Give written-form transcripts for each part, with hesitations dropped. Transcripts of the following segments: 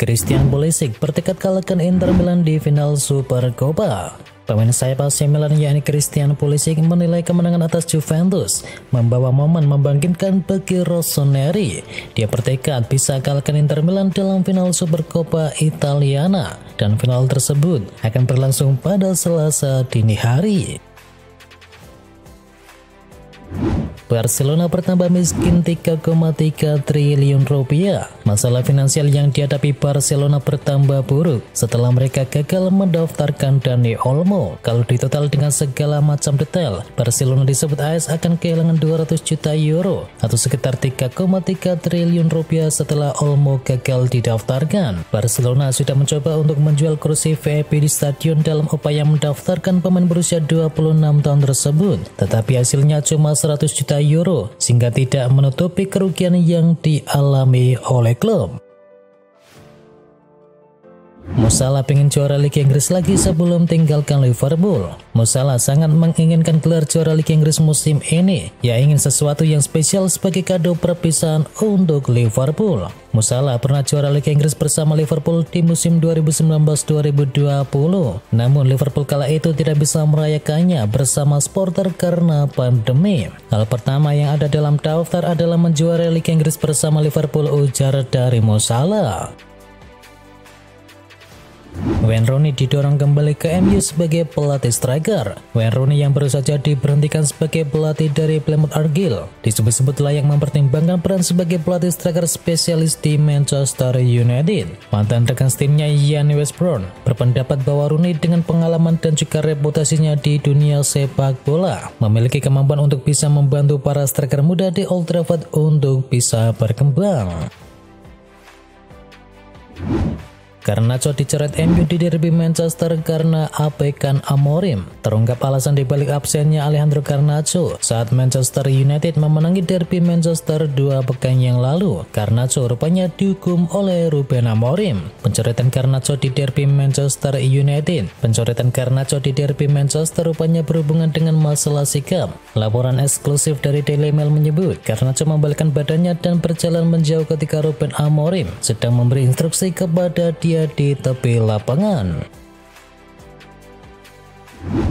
Christian Pulisic bertekad kalahkan Inter Milan di final Supercoppa. Pemain sayap AC Milan yakni Christian Pulisic menilai kemenangan atas Juventus membawa momen membangkitkan bagi Rossoneri. Dia bertekad bisa kalahkan Inter Milan dalam final Supercoppa Italiana, dan final tersebut akan berlangsung pada Selasa dini hari. Barcelona bertambah miskin 3,3 triliun rupiah. Masalah finansial yang dihadapi Barcelona bertambah buruk setelah mereka gagal mendaftarkan Dani Olmo. Kalau ditotal dengan segala macam detail, Barcelona disebut AS akan kehilangan 200 juta euro atau sekitar 3,3 triliun rupiah setelah Olmo gagal didaftarkan. Barcelona sudah mencoba untuk menjual kursi VIP di stadion dalam upaya mendaftarkan pemain berusia 26 tahun tersebut, tetapi hasilnya cuma 100 juta euro, sehingga tidak menutupi kerugian yang dialami oleh klub. Mo Salah pengen juara Liga Inggris lagi sebelum tinggalkan Liverpool. Mo Salah sangat menginginkan gelar juara Liga Inggris musim ini. Ia ingin sesuatu yang spesial sebagai kado perpisahan untuk Liverpool. Mo Salah pernah juara Liga Inggris bersama Liverpool di musim 2019-2020. Namun Liverpool kala itu tidak bisa merayakannya bersama supporter karena pandemi. Hal pertama yang ada dalam daftar adalah menjuarai Liga Inggris bersama Liverpool, ujar dari Mo Salah. Wayne Rooney didorong kembali ke MU sebagai pelatih striker. Wayne Rooney yang baru saja diberhentikan sebagai pelatih dari Plymouth Argyle disebut-sebut layak mempertimbangkan peran sebagai pelatih striker spesialis di Manchester United. Mantan rekan timnya Ian Westbourne berpendapat bahwa Rooney dengan pengalaman dan juga reputasinya di dunia sepak bola memiliki kemampuan untuk bisa membantu para striker muda di Old Trafford untuk bisa berkembang. Garnacho dicoret MU di derby Manchester karena abaikan Amorim. Terungkap alasan dibalik absennya Alejandro Garnacho saat Manchester United memenangi derby Manchester 2 pekan yang lalu. Garnacho rupanya dihukum oleh Ruben Amorim. Pencoretan Garnacho di derby Manchester United. Pencoretan Garnacho di derby Manchester rupanya berhubungan dengan masalah sikap. Laporan eksklusif dari Daily Mail menyebut Garnacho membalikkan badannya dan berjalan menjauh ketika Ruben Amorim sedang memberi instruksi kepada dia di tepi lapangan.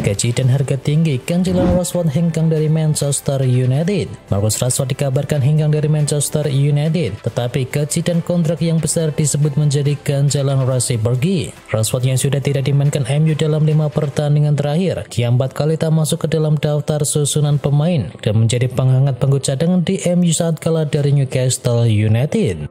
Gaji dan harga tinggi ganjilan Rashford hengkang dari Manchester United. Marcus Rashford dikabarkan hengkang dari Manchester United, tetapi gaji dan kontrak yang besar disebut menjadi ganjalan Rashid pergi. Rashford yang sudah tidak dimainkan MU dalam 5 pertandingan terakhir, dia 4 kali tak masuk ke dalam daftar susunan pemain dan menjadi penghangat bangku cadangan di MU saat kalah dari Newcastle United.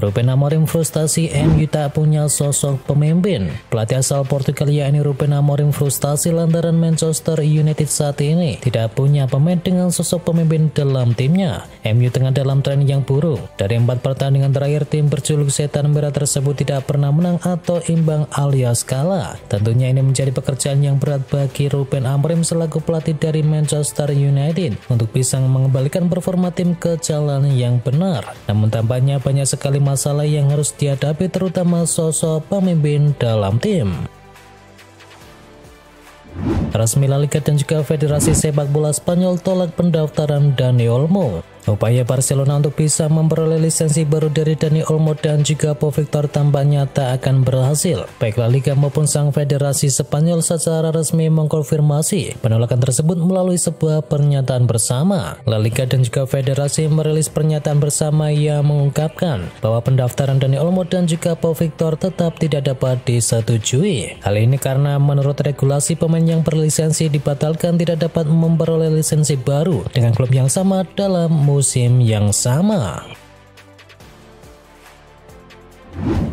Ruben Amorim frustasi MU tak punya sosok pemimpin. Pelatih asal Portugal yakni Ruben Amorim frustasi lantaran Manchester United saat ini tidak punya pemain dengan sosok pemimpin dalam timnya. MU tengah dalam tren yang buruk. Dari 4 pertandingan terakhir, tim berjuluk setan merah tersebut tidak pernah menang atau imbang alias kalah. Tentunya ini menjadi pekerjaan yang berat bagi Ruben Amorim selaku pelatih dari Manchester United untuk bisa mengembalikan performa tim ke jalan yang benar. Namun tampaknya banyak sekali masalah yang harus dihadapi, terutama sosok pemimpin dalam tim. Resmi La Liga dan juga Federasi Sepak Bola Spanyol tolak pendaftaran Dani Olmo. Upaya Barcelona untuk bisa memperoleh lisensi baru dari Dani Olmo dan juga Pau Victor tampaknya tak akan berhasil. Baik La Liga maupun sang Federasi Spanyol secara resmi mengkonfirmasi penolakan tersebut melalui sebuah pernyataan bersama. La Liga dan juga Federasi merilis pernyataan bersama yang mengungkapkan bahwa pendaftaran Dani Olmo dan juga Pau Victor tetap tidak dapat disetujui. Hal ini karena menurut regulasi pemain yang berlisensi dibatalkan tidak dapat memperoleh lisensi baru dengan klub yang sama dalam musim yang sama.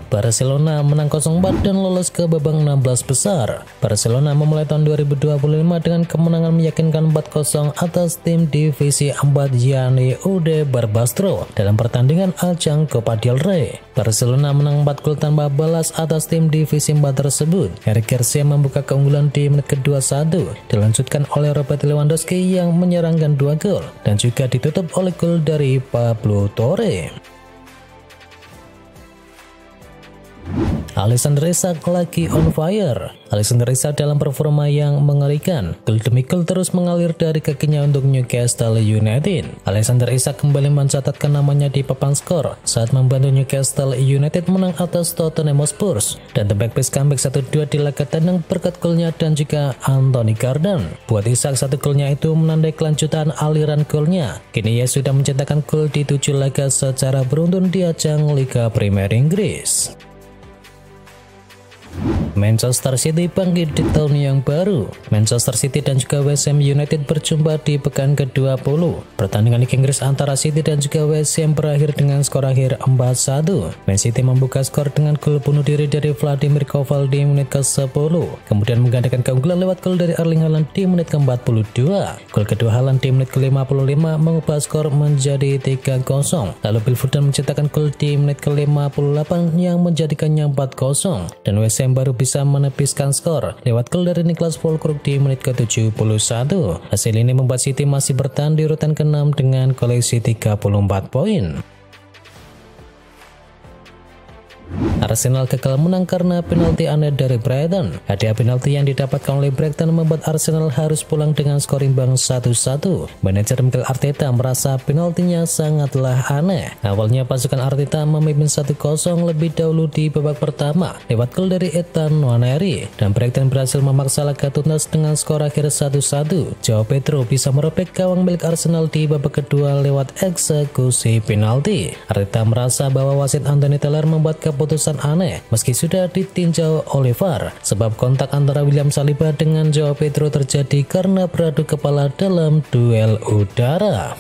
Barcelona menang 0-4 dan lolos ke babak 16 besar. Barcelona memulai tahun 2025 dengan kemenangan meyakinkan 4-0 atas tim divisi 4 yakni UD Barbastro dalam pertandingan ajang Copa del Rey. Barcelona menang 4 gol tanpa balas atas tim divisi 4 tersebut. Eric Garcia membuka keunggulan di menit ke-21, dilanjutkan oleh Robert Lewandowski yang menyerangkan 2 gol dan juga ditutup oleh gol dari Pablo Torre. Alexander Isak lagi on fire. Alexander Isak dalam performa yang mengerikan. Gol demi gol terus mengalir dari kakinya untuk Newcastle United. Alexander Isak kembali mencatatkan namanya di papan skor saat membantu Newcastle United menang atas Tottenham Hotspur. Dan the back pass comeback 1-2 di laga tandang berkat golnya dan juga Anthony Gordon. Buat Isak, satu golnya itu menandai kelanjutan aliran golnya. Kini ia sudah mencetakkan gol di 7 laga secara beruntun di ajang Liga Premier Inggris. Manchester City bangkit di tahun yang baru. Manchester City dan juga West Ham United berjumpa di pekan ke-20. Pertandingan Liga Inggris antara City dan juga West Ham berakhir dengan skor akhir 4-1. Man City membuka skor dengan gol bunuh diri dari Vladimir Koval di menit ke-10. Kemudian menggandakan keunggulan lewat gol dari Erling Haaland di menit ke-42. Gol kedua Haaland di menit ke-55 mengubah skor menjadi 3-0. Lalu Phil Foden mencetakkan gol di menit ke-58 yang menjadikannya 4-0. Dan West Ham baru bisa menepiskan skor lewat gol dari Niklas Füllkrug di menit ke-71. Hasil ini membuat City masih bertahan di urutan ke-6 dengan koleksi 34 poin. Arsenal gagal menang karena penalti aneh dari Brighton. Hadiah penalti yang didapatkan oleh Brighton membuat Arsenal harus pulang dengan skor imbang 1-1. Manajer Mikel Arteta merasa penaltinya sangatlah aneh. Awalnya pasukan Arteta memimpin 1-0 lebih dahulu di babak pertama lewat gol dari Ethan Nwaneri, dan Brighton berhasil memaksa laga tuntas dengan skor akhir 1-1. Joao Pedro bisa merobek gawang milik Arsenal di babak kedua lewat eksekusi penalti. Arteta merasa bahwa wasit Anthony Taylor membuat keputusan aneh meski sudah ditinjau oleh VAR, sebab kontak antara William Saliba dengan Joao Pedro terjadi karena beradu kepala dalam duel udara.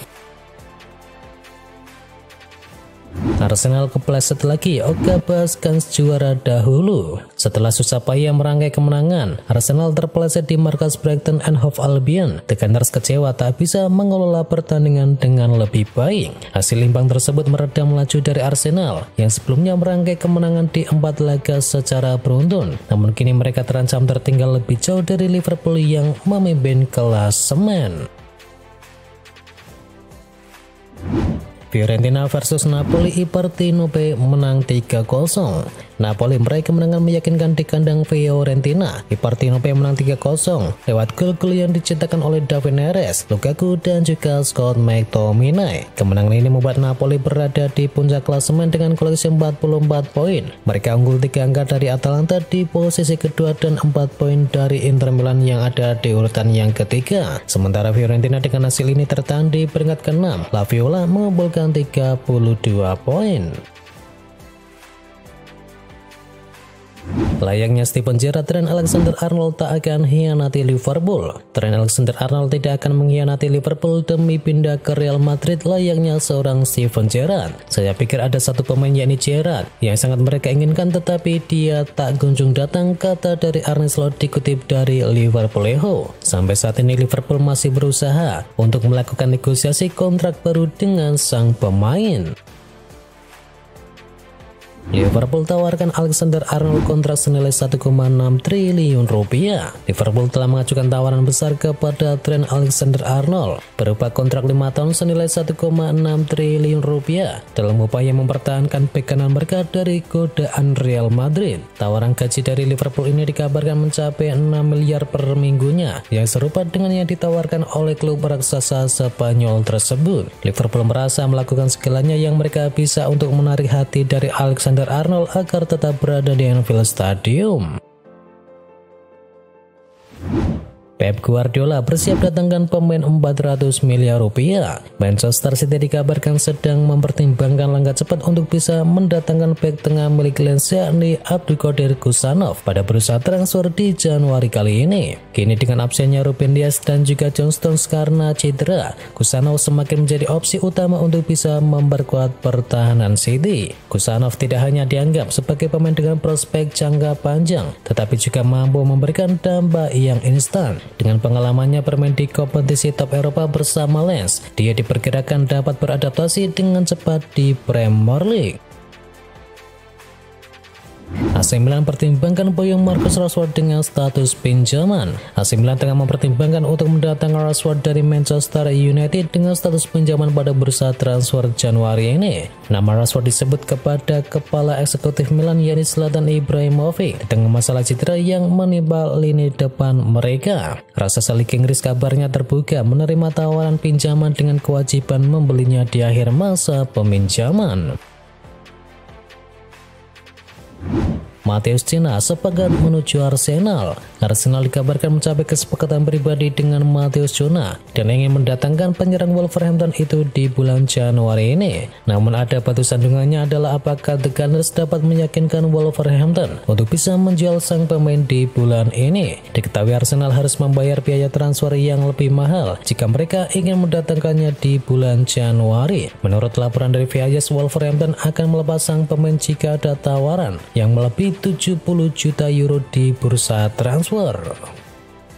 Arsenal kepleset lagi. Oke, bahaskan juara dahulu. Setelah susah payah merangkai kemenangan, Arsenal terpeleset di markas Brighton and Hove Albion. The Gunners kecewa tak bisa mengelola pertandingan dengan lebih baik. Hasil imbang tersebut meredam laju dari Arsenal yang sebelumnya merangkai kemenangan di 4 laga secara beruntun. Namun kini mereka terancam tertinggal lebih jauh dari Liverpool yang memimpin klasemen. Fiorentina versus Napoli, Ipartinope menang 3-0. Napoli meraih kemenangan meyakinkan di kandang Fiorentina. Ipartinope menang 3-0 lewat gol-gol yang dicetakkan oleh David Neres, Lukaku, dan juga Scott McTominay. Kemenangan ini membuat Napoli berada di puncak klasemen dengan koleksi 44 poin. Mereka unggul 3 angka dari Atalanta di posisi kedua dan 4 poin dari Inter Milan yang ada di urutan yang ketiga. Sementara Fiorentina dengan hasil ini tertahan di peringkat ke-6. La Viola mengumpulkan 32 poin. Layaknya Steven Gerrard, Trent Alexander-Arnold tak akan hianati Liverpool. Trent Alexander-Arnold tidak akan mengkhianati Liverpool demi pindah ke Real Madrid layaknya seorang Steven Gerrard. Saya pikir ada satu pemain yakni Gerrard yang sangat mereka inginkan tetapi dia tak kunjung datang, kata dari Arne Slot dikutip dari Liverpool Echo. Sampai saat ini Liverpool masih berusaha untuk melakukan negosiasi kontrak baru dengan sang pemain. Liverpool tawarkan Alexander-Arnold kontrak senilai 1,6 triliun rupiah. Liverpool telah mengajukan tawaran besar kepada Trent Alexander-Arnold berupa kontrak 5 tahun senilai 1,6 triliun rupiah dalam upaya mempertahankan bek kanan mereka dari godaan Real Madrid. Tawaran gaji dari Liverpool ini dikabarkan mencapai 6 miliar per minggunya, yang serupa dengan yang ditawarkan oleh klub raksasa Spanyol tersebut. Liverpool merasa melakukan segalanya yang mereka bisa untuk menarik hati dari Alexander-Arnold agar tetap berada di Anfield Stadium. Pep Guardiola bersiap datangkan pemain 400 miliar rupiah. Manchester City dikabarkan sedang mempertimbangkan langkah cepat untuk bisa mendatangkan bek tengah milik Lens yakni Abdulkadir Gusanov pada bursa transfer di Januari kali ini. Kini dengan absennya Ruben Dias dan juga John Stones karena cedera, Gusanov semakin menjadi opsi utama untuk bisa memperkuat pertahanan City. Gusanov tidak hanya dianggap sebagai pemain dengan prospek jangka panjang, tetapi juga mampu memberikan dampak yang instan. Dengan pengalamannya bermain di kompetisi top Eropa bersama Lens, dia diperkirakan dapat beradaptasi dengan cepat di Premier League. AC Milan pertimbangkan boyong Marcus Rashford dengan status pinjaman. AC Milan tengah mempertimbangkan untuk mendatangkan Rashford dari Manchester United dengan status pinjaman pada bursa transfer Januari ini. Nama Rashford disebut kepada kepala eksekutif Milan yakni Zlatan Ibrahimovic di tengah masalah cedera yang menimpa lini depan mereka. Raksasa Liga Inggris kabarnya terbuka menerima tawaran pinjaman dengan kewajiban membelinya di akhir masa peminjaman. Matheus Cunha sepakat menuju Arsenal. Arsenal dikabarkan mencapai kesepakatan pribadi dengan Matheus Cunha dan ingin mendatangkan penyerang Wolverhampton itu di bulan Januari ini. Namun ada batu sandungannya adalah apakah The Gunners dapat meyakinkan Wolverhampton untuk bisa menjual sang pemain di bulan ini. Diketahui Arsenal harus membayar biaya transfer yang lebih mahal jika mereka ingin mendatangkannya di bulan Januari. Menurut laporan dari Viajes, Wolverhampton akan melepas sang pemain jika ada tawaran yang melebihi 70 juta euro di bursa transfer.